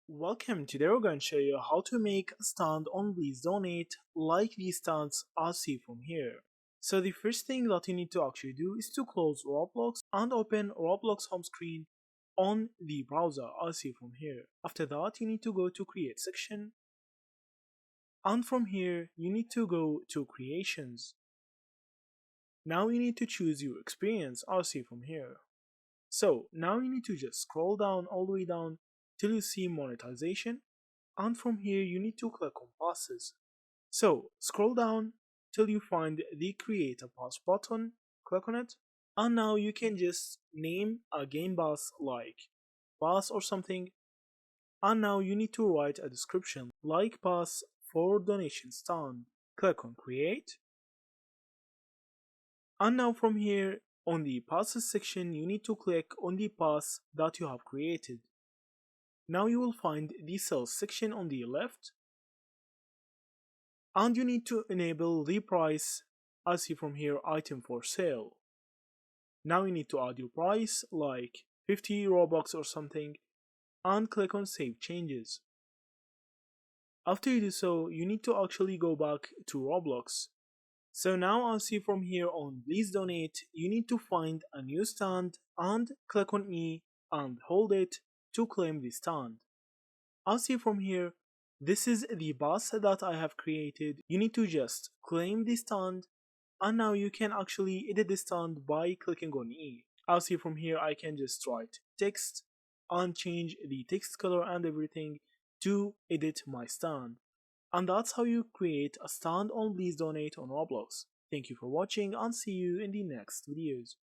Welcome, today we're going to show you how to make a stand on Please Donate like these stands as seen from here. So the first thing that you need to actually do is to close Roblox and open Roblox home screen on the browser as seen from here. After that you need to go to create section, and from here you need to go to creations. Now you need to choose your experience as seen from here. So now you need to just scroll down all the way down till you see monetization, and from here you need to click on passes. So scroll down till you find the create a pass button, click on it, and now you can just name a game pass like pass or something, and now you need to write a description like pass for donation stand. Click on create, and now from here on the passes section you need to click on the pass that you have created. Now you will find the sales section on the left, and you need to enable the price as see from here item for sale. Now you need to add your price like 50 Robux or something and click on save changes. After you do so, you need to actually go back to Roblox. So now as see from here on please donate, you need to find a new stand and click on E and hold it to claim the stand. As see from here, this is the bus that I have created. You need to just claim the stand, and now you can actually edit the stand by clicking on E. As see from here, I can just write text and change the text color and everything to edit my stand. And that's how you create a stand on Please Donate on Roblox. Thank you for watching and see you in the next videos.